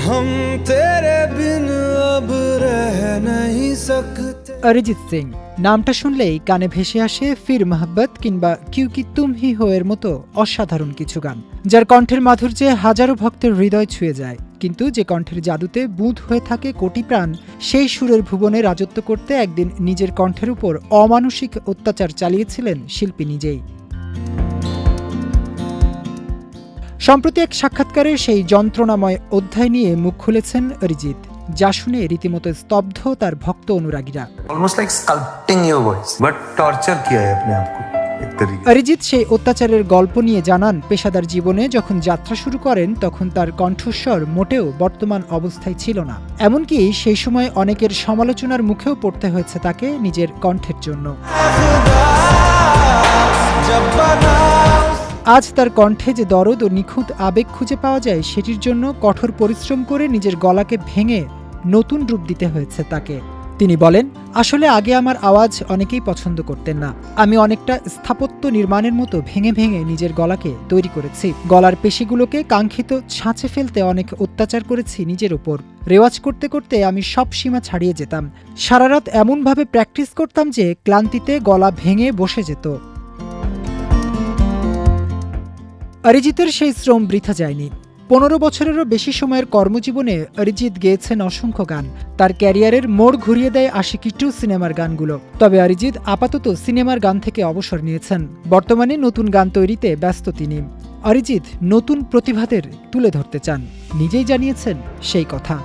हम तेरे बिन अब रह नहीं सकते। অরিজিৎ সিং নামটা শুনলেই কানে ভেসে আসে ফির মোহাব্বত কিংবা কিউ কি তুম হি হো এর মতো অসাধারণ কিছু গান, যার কণ্ঠের মাধুর্যে হাজারো ভক্তের হৃদয় ছুঁয়ে যায়। কিন্তু যে কণ্ঠের জাদুতে বুঁদ হয়ে থাকে কোটি প্রাণ, সেই সুরের ভুবনে রাজত্ব করতে একদিন নিজের কণ্ঠের উপর অমানুষিক অত্যাচার চালিয়েছিলেন শিল্পী নিজেই। সম্প্রতি এক সাক্ষাৎকারে সেই যন্ত্রণাময় অধ্যায় নিয়ে মুখ খুলেছেন অরিজিৎ, যা শুনে রীতিমতো স্তব্ধ তার ভক্ত অনুরাগীরা। Almost like sculpting your voice, but torture किया है अपने आप को एक तरीके से। অরিজিৎ সেই অত্যাচারের গল্প নিয়ে জানান, পেশাদার জীবনে যখন যাত্রা শুরু করেন তখন তার কণ্ঠস্বর মোটেও বর্তমান অবস্থায় ছিল না। এমনকি সেই সময় অনেকের সমালোচনার মুখেও পড়তে হয়েছে তাকে নিজের কণ্ঠের জন্য। আজ তার কণ্ঠে যে দরদ ও নিখুঁত আবেগ খুঁজে পাওয়া যায়, সেটির জন্য কঠোর পরিশ্রম করে নিজের গলাকে ভেঙে নতুন রূপ দিতে হয়েছে তাকে। তিনি বলেন, আসলে আগে আমার আওয়াজ অনেকেই পছন্দ করতেন না। আমি অনেকটা স্থাপত্য নির্মাণের মতো ভেঙে ভেঙে নিজের গলাকে তৈরি করেছি। গলার পেশিগুলোকে কাঙ্ক্ষিত ছাঁচে ফেলতে অনেক অত্যাচার করেছি নিজের উপর। রেওয়াজ করতে করতে আমি সব সীমা ছাড়িয়ে যেতাম। সারা রাত এমনভাবে প্র্যাকটিস করতাম যে ক্লান্তিতে গলা ভেঙে বসে যেত। অরিজিতের সেই শ্রম বৃথা যায়নি। 15 বছরেরও বেশি সময়ের কর্মজীবনে অরিজিৎ গেয়েছেন অসংখ্য গান। তার ক্যারিয়ারের মোড় ঘুরিয়ে দেয় আশিকি 2 সিনেমার গানগুলো। তবে অরিজিৎ আপাতত সিনেমার গান থেকে অবসর নিয়েছেন। বর্তমানে নতুন গান তৈরিতে ব্যস্ত তিনি। অরিজিৎ নতুন প্রতিভাদের তুলে ধরতে চান, নিজেই জানিয়েছেন সেই কথা।